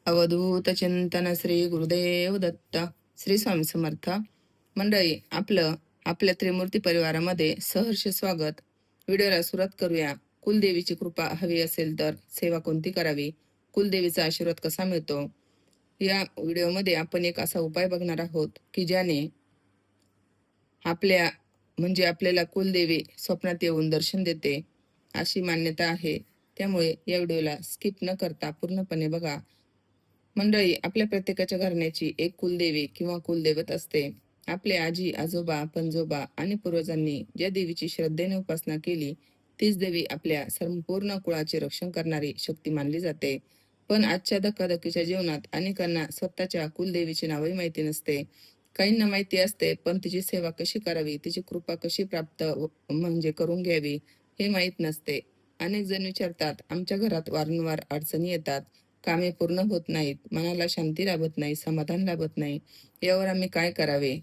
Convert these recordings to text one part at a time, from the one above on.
अवधूत चिंतन श्री गुरुदेव दत्त. श्री स्वामी समर्थ. मंडळी, आपल्या त्रिमूर्ती परिवारामध्ये सहर्ष स्वागत. व्हिडिओला सुरुवात करूया. कुलदेवीची कृपा हवी असेल तर सेवा कोणती करावी, कुलदेवीचा आशीर्वाद कसा मिळतो, या व्हिडिओमध्ये आपण एक असा उपाय बघणार आहोत की ज्याने आपल्याला कुलदेवी स्वप्नात येऊन दर्शन देते अशी मान्यता आहे. त्यामुळे या व्हिडिओला स्किप न करता पूर्णपणे बघा. मंडळी, आपल्या प्रत्येकाच्या घराण्याची एक कुलदेवी किंवा कुलदैवत असते. आपले आजी आजोबा पणजोबा आणि पूर्वजांनी ज्या देवीची श्रद्धेने उपासना केली तीच देवी आपल्या संपूर्ण कुळाचे रक्षण करणारी शक्ती मानली जाते. पण आजच्या धकाधकीच्या जीवनात अनेकांना स्वतःच्या कुलदेवीची नावही माहिती नसते. काहींना माहिती असते पण तिची सेवा कशी करावी, तिची कृपा कशी प्राप्त म्हणजे करून घ्यावी हे माहीत नसते. अनेक जण विचारतात, आमच्या घरात वारंवार अडचणी येतात, कामे पूर्ण होत नाहीत, मनाला शांती लाभत नाही, समाधान लाभत नाही, यावर आम्ही काय करावे?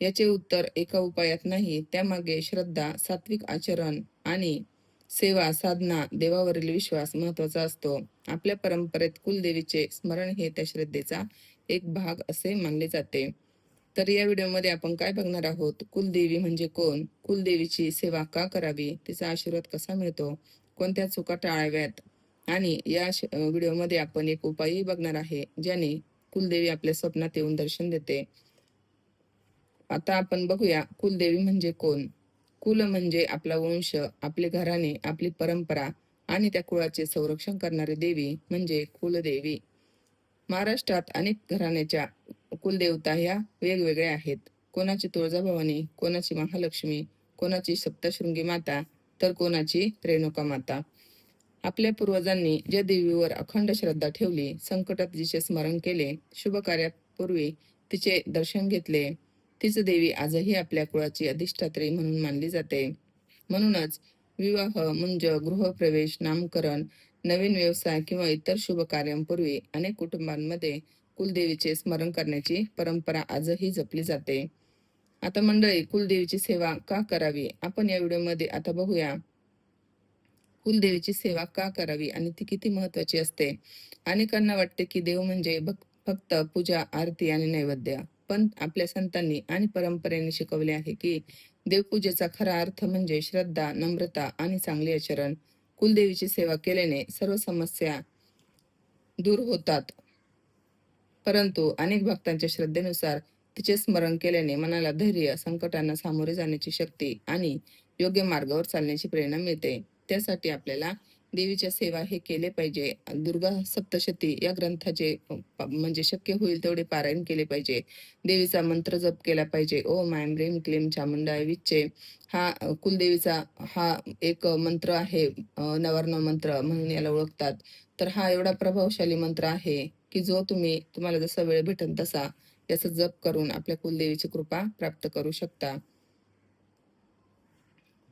याचे उत्तर एका उपायात नाही, त्यामागे श्रद्धा, सात्विक आचरण आणि सेवा साधना, देवावरील विश्वास महत्वाचा असतो. आपल्या परंपरेत कुलदेवीचे स्मरण हे त्या श्रद्धेचा एक भाग असे मानले जाते. तर या व्हिडिओमध्ये आपण काय बघणार आहोत? कुलदेवी म्हणजे कोण, कुलदेवीची सेवा का करावी, तिचा आशीर्वाद कसा मिळतो, कोणत्या चुका टाळाव्यात, आणि या व्हिडिओमध्ये आपण एक उपायही बघणार आहे ज्याने कुलदेवी आपल्या स्वप्नात येऊन दर्शन देते. आता आपण बघूया कुलदेवी म्हणजे कोण. कुल म्हणजे आपला वंश, आपले घराणे, आपली परंपरा आणि त्या कुळाचे संरक्षण करणारी देवी म्हणजे कुलदेवी. महाराष्ट्रात अनेक घराण्याच्या कुलदेवता ह्या वेगवेगळ्या आहेत. कोणाची तुळजाभवानी, कोणाची महालक्ष्मी, कोणाची सप्तशृंगी माता, तर कोणाची रेणुका माता. आपल्या पूर्वजांनी ज्या देवीवर अखंड श्रद्धा ठेवली, संकटात तिचे स्मरण केले, शुभ कार्यापूर्वी तिचे दर्शन घेतले, तीच देवी आजही आपल्या कुळाची अधिष्ठात्री म्हणून मानली जाते. म्हणूनच विवाह, मुंज, गृहप्रवेश, नामकरण, नवीन व्यवसाय किंवा इतर शुभ कार्यांपूर्वी अनेक कुटुंबांमध्ये कुलदेवीचे स्मरण करण्याची परंपरा आजही जपली जाते. आता मंडळी, कुलदेवीची सेवा का करावी आपण या व्हिडिओमध्ये आता बघूया. कुलदेवीची सेवा का करावी आणि ती किती महत्वाची असते. अनेकांना वाटते की देव म्हणजे फक्त पूजा, आरती आणि नैवेद्य. पण आपल्या संतांनी आणि परंपरेने शिकवले आहे की देवपूजेचा खरा अर्थ म्हणजे श्रद्धा, नम्रता आणि चांगले आचरण. कुलदेवीची सेवा केल्याने सर्व समस्या दूर होतात, परंतु अनेक भक्तांच्या श्रद्धेनुसार तिचे स्मरण केल्याने मनाला धैर्य, संकटांना सामोरे जाण्याची शक्ती आणि योग्य मार्गावर चालण्याची प्रेरणा मिळते. त्यासाठी आपल्याला देवीच्या सेवा हे केले पाहिजे. दुर्गा सप्तशती या ग्रंथाचे म्हणजे शक्य होईल तेवढे पारायण केले पाहिजे. देवीचा मंत्र जप केला पाहिजे. ओम ऐं ह्रीं क्लीं चामुंडाय विच्चे हा कुलदेवीचा हा एक मंत्र आहे. नवरत्न मंत्र म्हणून याला ओळखतात. तर हा एवढा प्रभावशाली मंत्र आहे की जो तुम्हाला जसा वेळ भेटेल तसा याचा जप करून आपल्या कुलदेवीची कृपा प्राप्त करू शकता.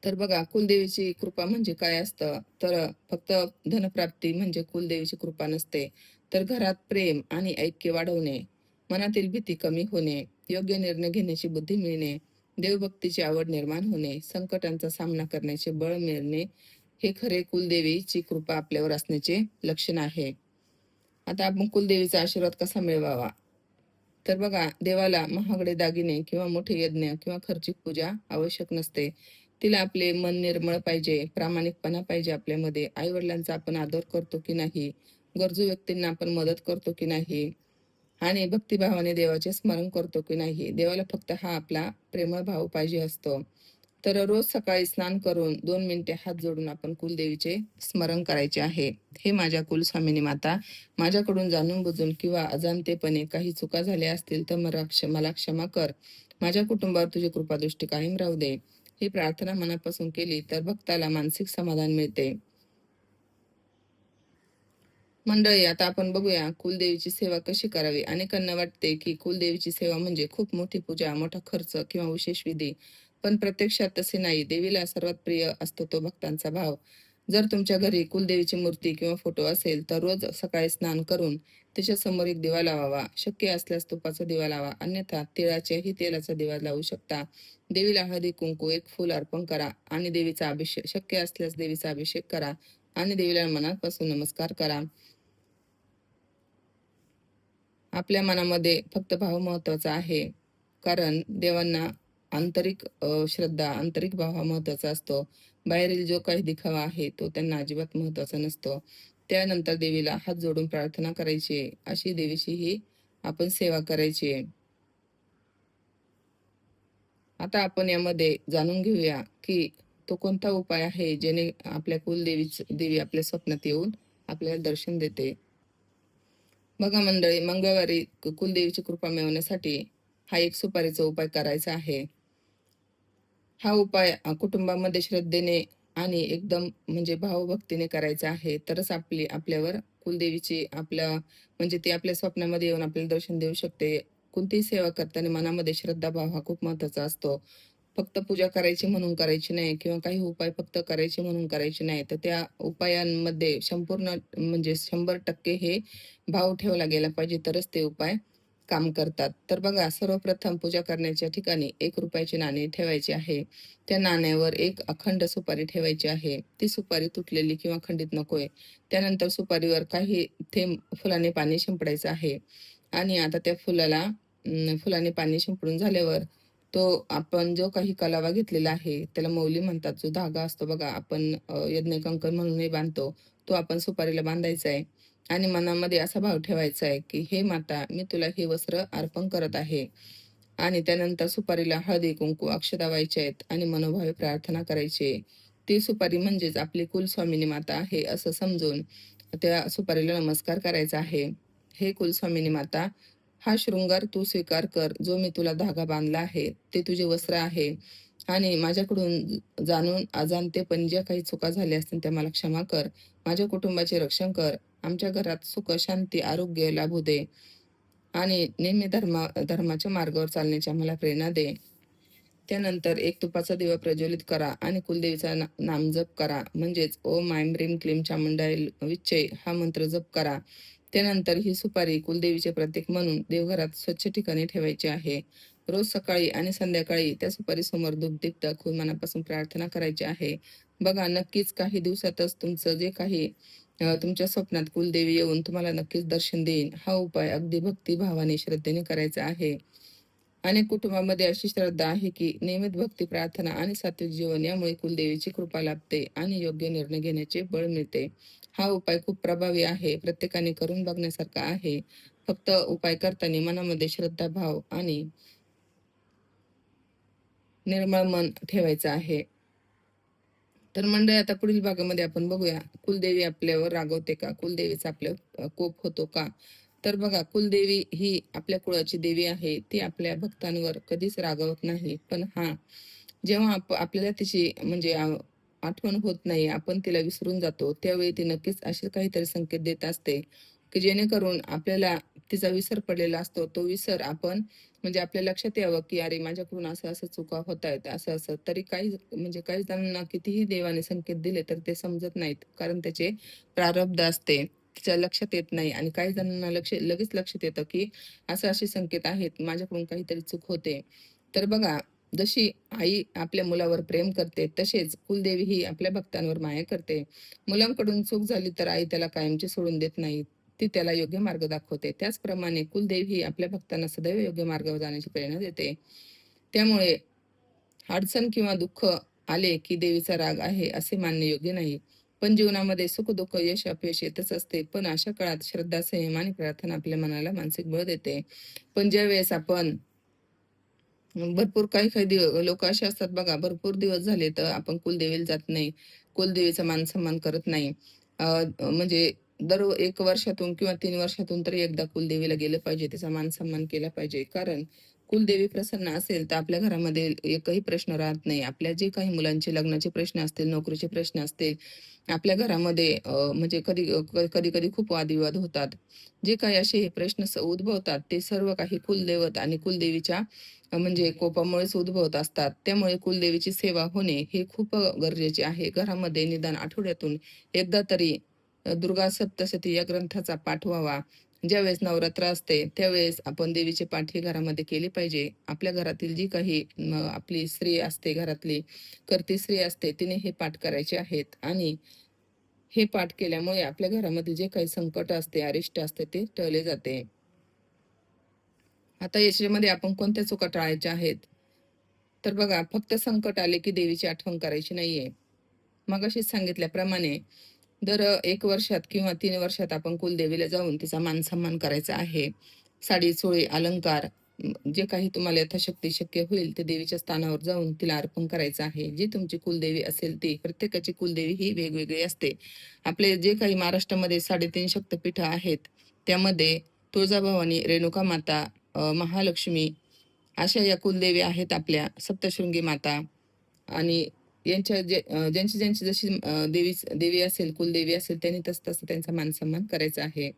तर बघा, कुलदेवीची कृपा म्हणजे काय असतं, तर फक्त धनप्राप्ती म्हणजे कुलदेवीची कृपा नसते, तर घरात प्रेम आणि ऐक्य वाढवणे, मनातील भीती कमी होणे, योग्य निर्णय घेण्याची बुद्धी मिळणे, देवभक्तीची आवड निर्माण होणे, संकटांचा सामना करण्याचे बळ मिळणे, हे खरे कुलदेवीची कृपा आपल्यावर असण्याचे लक्षण आहे. आता आपण कुलदेवीचा आशीर्वाद कसा मिळवावा, तर बघा, देवाला महागडे दागिने किंवा मोठे यज्ञ किंवा खर्चिक पूजा आवश्यक नसते. तिला आपले मन निर्मळ पाहिजे, प्रामाणिकपणा पाहिजे आपल्यामध्ये, आई वडिलांचा आपण आदर करतो की नाही, गरजू व्यक्तींना आपण मदत करतो की नाही, आणि भक्तिभावाने देवाचे स्मरण करतो की नाही. देवाला फक्त हा आपला प्रेमळ भाव पाहिजे असतो. तर रोज सकाळी स्नान करून 2 मिनिटे हात जोडून आपण कुलदेवीचे स्मरण करायचे आहे. हे माझ्या कुलस्वामिनी माता, माझ्याकडून जाणून बुजून किंवा अजाणतेपणे काही चुका झाल्या असतील तर मला क्षमा कर. माझ्या कुटुंबावर तुझी कृपादृष्टी कायम राहू दे. ही प्रार्थना मनापासून केली तर भक्ताला मानसिक समाधान मिळते. मंडळी, आता आपण बघूया कुलदेवीची सेवा कशी करावी. अनेकांना वाटते की कुलदेवीची सेवा म्हणजे खूप मोठी पूजा, मोठा खर्च किंवा विशेष विधी, पण प्रत्यक्षात तसे नाही. देवीला सर्वात प्रिय असतो तो भक्तांचा भाव. जर तुमच्या घरी कुलदेवीची मूर्ती किंवा फोटो असेल तर रोज सकाळी स्नान करून तिच्या समोर एक दिवा लावावा. शक्य असल्यास तुपाचा दिवा लावा, अन्यथा तिळाच्याही तेलाचा दिवा लावू शकता. देवीला हळदी कुंकू, एक फूल अर्पण करा आणि देवीचा अभिषेक, शक्य असल्यास देवीचा अभिषेक करा आणि देवीला मनापासून नमस्कार करा. आपल्या मनामध्ये फक्त भाव महत्वाचा आहे, कारण देवांना आंतरिक श्रद्धा, आंतरिक भाव हा महत्वाचा असतो. बाहेरील जो काही दिखावा आहे तो त्यांना अजिबात महत्वाचा नसतो. त्यानंतर देवीला हात जोडून प्रार्थना करायची आहे. अशी देवीची ही आपण सेवा करायची आहे. आता आपण यामध्ये जाणून घेऊया की तो कोणता उपाय आहे जेणे आपल्या देवी आपल्या स्वप्नात येऊन आपल्याला दर्शन देते. बघा मंडळी, मंगळवारी कुलदेवीची कृपा मिळवण्यासाठी हा एक सुपारीचा उपाय करायचा आहे. हा उपाय कुटुंबामध्ये श्रद्धेने आणि एकदम म्हणजे भावभक्तीने करायचा आहे. तरच आपल्यावर कुलदेवीची म्हणजे ती आपल्या स्वप्नामध्ये येऊन आपल्याला दर्शन देऊ शकते. कोणतीही सेवा करताना मनामध्ये श्रद्धा भाव हा खूप महत्वाचा असतो. फक्त पूजा करायची म्हणून करायची नाही किंवा काही उपाय फक्त करायचे म्हणून करायचे नाही. तर त्या उपायांमध्ये संपूर्ण म्हणजे 100% हे भाव ठेवला गेला पाहिजे, तरच ते उपाय काम करतात. तर बघा, सर्वप्रथम पूजा करण्याच्या ठिकाणी ₹1 नाणे ठेवायचे आहे. त्या नाण्यावर एक अखंड सुपारी ठेवायची आहे. ती सुपारी तुटलेली किंवा खंडित नकोय. त्यानंतर सुपारीवर काही थेंब फुलाने पाणी शिंपडायचं आहे आणि आता त्या फुलाने पाणी शिंपडून झाल्यावर तो आपण जो काही कलावा घेतलेला आहे, त्याला मौली म्हणतात. जो धागा असतो बघा, आपण यज्ञकंकण म्हणूनही बांधतो, तो आपण सुपारीला बांधायचा आहे आणि मनामध्ये असा भाव ठेवायचा आहे, की "हे माता, मी तुला हे वस्त्र अर्पण करत आहे." आणि त्यानंतर सुपारीला हळदी, कुंकू, अक्षता व्हायच्या आहेत आणि मनोभावे प्रार्थना करायची आहे. ती सुपारी म्हणजेच आपली कुलस्वामिनी माता आहे असं समजून त्या सुपारीला नमस्कार करायचा आहे. "हे कुलस्वामिनी माता, हा शृंगार तू स्वीकार कर. जो मी तुला धागा बांधला आहे, ते तुझे वस्त्र आहे आणि माझ्याकडून जाणून अजाणतेपणी ज्या काही चुका झाल्या असतील त्या मला क्षमा कर. माझ्या कुटुंबाचे रक्षण कर. आमच्या घरात सुख, शांती, आरोग्य लाभू दे आणि नेहमी धर्माच्या मार्गावर चालण्याची आम्हाला प्रेरणा दे." त्यानंतर एक तुपाचा दिवा प्रज्वलित करा आणि कुलदेवीचा नामजप करा. म्हणजेच ओम ऐं ह्रीं क्लीं चामुंडाय विच्चे हा मंत्र जप करा. त्यानंतर ही सुपारी कुलदेवीचे प्रतीक म्हणून देवघरात स्वच्छ ठिकाणी ठेवायची आहे. रोज सकाळी आणि संध्याकाळी त्या सुपारीसमोर धूपदीप दाखवून मनापासून प्रार्थना करायची आहे. बघा, नक्कीच काही दिवसातच तुमचं जे काही तुमच्या स्वप्नात कुलदेवी येऊन तुम्हाला नक्कीच दर्शन देईन. हा उपाय अगदी भक्तिभावाने, श्रद्धेने करायचा आहे. अनेक कुटुंबामध्ये अशी श्रद्धा आहे की नियमित भक्ती, प्रार्थना आणि सात्विक जीवन यामुळे कुलदेवीची कृपा लाभते आणि योग्य निर्णय घेण्याचे बळ मिळते. हा उपाय खूप प्रभावी आहे. प्रत्येकाने करून बघण्यासारखा आहे. फक्त उपाय करताना मनामध्ये श्रद्धा, भाव आणि निर्मळ मन ठेवायचं आहे. तर मंडळी, आता पुढील भागामध्ये आपण बघूया, कुलदेवी आपल्यावर रागवते का? कुलदेवीचा आपल्यावर कोप होतो का? तर बघा, कुलदेवी ही आपल्या कुळाची देवी आहे. ती आपल्या भक्तांवर कधीच रागावत नाही. पण जेव्हा आपल्याला तिची म्हणजे आठवण होत नाही, आपण तिला विसरून जातो, त्यावेळी ती नक्कीच असे काहीतरी संकेत देत असते, की जेणेकरून आपल्याला तिचा विसर पडलेला असतो. तो विसर आपण म्हणजे आपल्या लक्षात यावं, की "अरे, माझ्याकडून असं-असं चुका होतायत." असं-असं. तरी काही जणांना कितीही देवाने संकेत दिले, तर ते समजत नाहीत. कारण त्याचे प्रारब्ध असते. तिच्या लक्षात येत नाही आणि काही जणांना लगेच लक्षात येतं, की असे संकेत आहेत, माझ्याकडून काहीतरी चूक होते. तर बघा, जशी आई आपल्या मुलावर प्रेम करते, तसेच कुलदेवी ही आपल्या भक्तांवर माया करते. मुलांकडून चूक झाली तर आई त्याला कायमची सोडून देत नाही. ती त्याला योग्य मार्ग दाखवते. त्याचप्रमाणे कुलदेवी ही आपल्या भक्तांना सदैव योग्य मार्गावर जाण्याची प्रेरणा देते. त्यामुळे अडचण किंवा दुःख आले की देवीचा राग आहे असे मानणे योग्य नाही. पण जीवनामध्ये सुख, दुःख, यश, अपयश येतच असते. पण अशा काळात श्रद्धा, संयम आणि प्रार्थना आपल्या मनाला मानसिक बळ देते. पण ज्यावेळेस आपण भरपूर काही लोक असे असतात बघा, भरपूर दिवस झाले तर आपण कुलदेवीला जात नाही, कुलदेवीचा मान-सन्मान करत नाही. म्हणजे दर 1 वर्षातून किंवा 3 वर्षातून तरी एकदा कुलदेवीला गेलं पाहिजे, तिचा मान-सन्मान केला पाहिजे. कारण कुलदेवी प्रसन्न असेल तर आपल्या घरामध्ये एकही प्रश्न राहत नाही. आपल्या जे काही मुलांचे लग्नाचे प्रश्न असतील, नोकरीचे प्रश्न असतील, आपल्या घरामध्ये म्हणजे कधी-कधी खूप वादविवाद होतात. जे काही असे प्रश्न उद्भवतात, ते सर्व काही कुलदैवत आणि कुलदेवीच्या म्हणजे कोपामुळेच उद्भवत असतात. त्यामुळे कुलदेवीची सेवा होणे हे खूप गरजेचे आहे. घरामध्ये निदान आठवड्यातून एकदा तरी दुर्गा सप्तशती या ग्रंथाचा पाठ व्हावा. ज्यावेळेस नवरात्र असते, त्यावेळेस आपण देवीचे पाठ हे घरामध्ये केले पाहिजे. आपल्या घरातील जी काही आपली स्त्री असते, घरातली कर्ती स्त्री असते, तिने हे पाठ करायचे आहेत आणि हे पाठ केल्यामुळे आपल्या घरामध्ये जे काही संकट असते, अरिष्ट असते, ते टळले जाते. आता याच्यामध्ये आपण कोणत्या चुका टाळायच्या आहेत? तर बघा, फक्त संकट आले की देवीची आठवण करायची नाहीये. मगाशीच सांगितल्याप्रमाणे दर 1 वर्षात किंवा 3 वर्षात आपण कुलदेवीला जाऊन तिचा मान-सन्मान करायचा आहे. साडी, चोळी, अलंकार जे काही तुम्हाला यथाशक्ती शक्य होईल ते देवीच्या स्थानावर जाऊन तिला अर्पण करायचं आहे. जी तुमची कुलदेवी असेल ती. प्रत्येकाची कुलदेवी ही वेगवेगळी असते. आपले जे काही महाराष्ट्रामध्ये 3.5 शक्तिपीठं आहेत, त्यामध्ये तुळजाभवानी, रेणुका माता, महालक्ष्मी अशा या कुलदेवी आहेत आपल्या. सप्तशृंगी माता आणि यांच्या ज्यांची जशी देवी असेल, कुलदेवी असेल त्यांनी तसं त्यांचा मान-सन्मान करायचा आहे.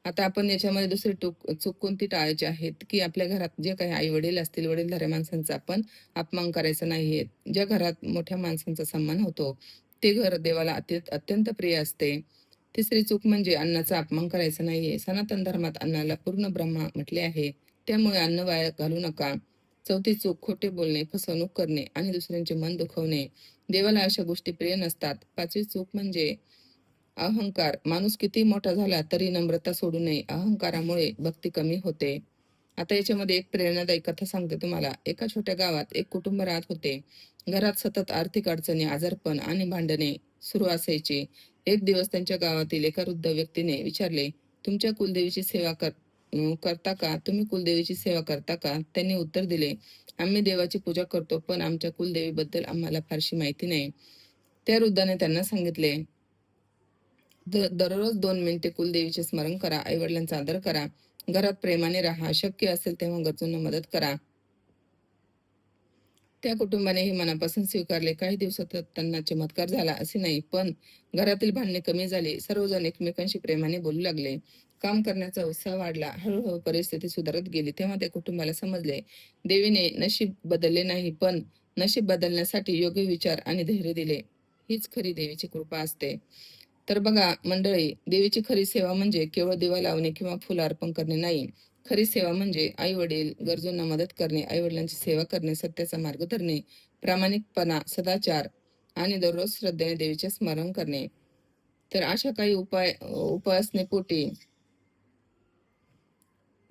आता आपण याच्यामध्ये दुसरी चूक कोणती टाळायची आहेत, की आपल्या घरात जे काही आई-वडील असतील, वडीलधाऱ्या माणसांचा आपण अपमान करायचा नाहीये. ज्या घरात मोठ्या माणसांचा सन्मान होतो, ते घर देवाला अत्यंत प्रिय असते. तिसरी चूक म्हणजे अन्नाचा अपमान करायचा नाहीये. सनातन धर्मात अन्नाला पूर्ण ब्रह्मा म्हटले आहे. त्यामुळे अन्न वाया घालवू नका. चौथी चूक खोटे बोलणे, फसवणूक करणे आणि दुसऱ्यांचे मन दुखवणे. देवाला अशा गोष्टी प्रिय नसतात. पाचवी चूक म्हणजे अहंकार. माणूस किती मोठा झाला तरी नम्रता सोडू नये. अहंकारामुळे भक्ती कमी होते. आता याच्यामध्ये एक प्रेरणादायी कथा सांगते तुम्हाला. एका छोट्या गावात एक कुटुंब राहत होते. घरात सतत आर्थिक अडचणी, आजारपण आणि भांडणे सुरू असायची. एक दिवस त्यांच्या गावातील एका वृद्ध व्यक्तीने विचारले, "तुमच्या कुलदेवीची सेवा करता का? तुम्ही कुलदेवीची सेवा करता का?" त्यांनी उत्तर दिले, "आम्ही देवाची पूजा करतो, पण आमच्या कुलदेवीबद्दल आम्हाला फारशी माहिती नाही." त्या वृद्धाने त्यांना सांगितले, दररोज 2 मिनिटे कुलदेवीचे स्मरण करा, आई-वडिलांचा आदर करा, घरात प्रेमाने राहा, शक्य असेल तेव्हा गरजूंना मदत करा. त्या कुटुंबाने हे मनापासून स्वीकारले. काही दिवसातच त्यांना चमत्कार झाला असे नाही, पण घरातील भांडणे कमी झाली. सर्वजण एकमेकांशी प्रेमाने बोलू लागले. काम करण्याचा उत्साह वाढला. हळूहळू परिस्थिती सुधारत गेली. तेव्हा त्या कुटुंबाला समजले, देवीने नशीब बदलले नाही, पण नशीब बदलण्यासाठी योग्य विचार आणि धैर्य दिले. हीच खरी देवीची कृपा असते. तर बघा मंडळी, देवीची खरी सेवा म्हणजे केवळ दिवा लावणे किंवा फुलं अर्पण करणे नाही. खरी सेवा म्हणजे आई-वडील, गरजूंना मदत करणे, आई-वडिलांची सेवा करणे, सत्याचा मार्ग धरणे, प्रामाणिकपणा, सदाचार आणि दररोज श्रद्धेने देवीचे स्मरण करणे. तर अशा काही उपासनेपोटी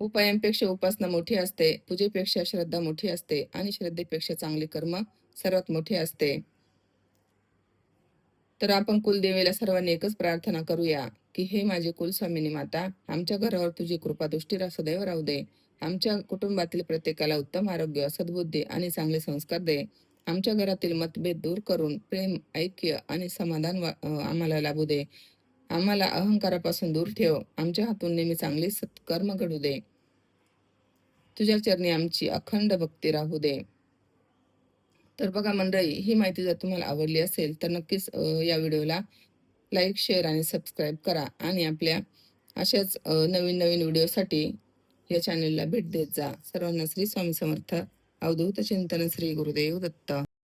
उपायांपेक्षा उपासना मोठी असते, पूजेपेक्षा श्रद्धा मोठी असते आणि श्रद्धेपेक्षा चांगले कर्म सर्वात मोठे असते. तर आपण कुलदेवीला सर्वांनी एकच प्रार्थना करूया, की "हे माझी कुलस्वामिनी माता, आमच्या घरावर तुझी कृपादृष्टी सदैव राहू दे. आमच्या कुटुंबातील प्रत्येकाला उत्तम आरोग्य, सद्बुद्धी आणि चांगले संस्कार दे. आमच्या घरातील मतभेद दूर करून प्रेम, ऐक्य आणि समाधान आम्हाला लाभू दे. आम्हाला अहंकारापासून दूर ठेव. आमच्या हातून नेहमी चांगले सत्कर्म घडू दे. तुझ्या चरणी आमची अखंड भक्ती राहू दे." तर बघा मंडळी, ही माहिती जर तुम्हाला आवडली असेल, तर नक्कीच या व्हिडिओला लाईक, शेअर आणि सबस्क्राईब करा आणि आपल्या अशाच नवीन-नवीन व्हिडिओसाठी या चॅनलला भेट देत जा. सर्वांना श्री स्वामी समर्थ. अवधूत चिंतन श्री गुरुदेव दत्त.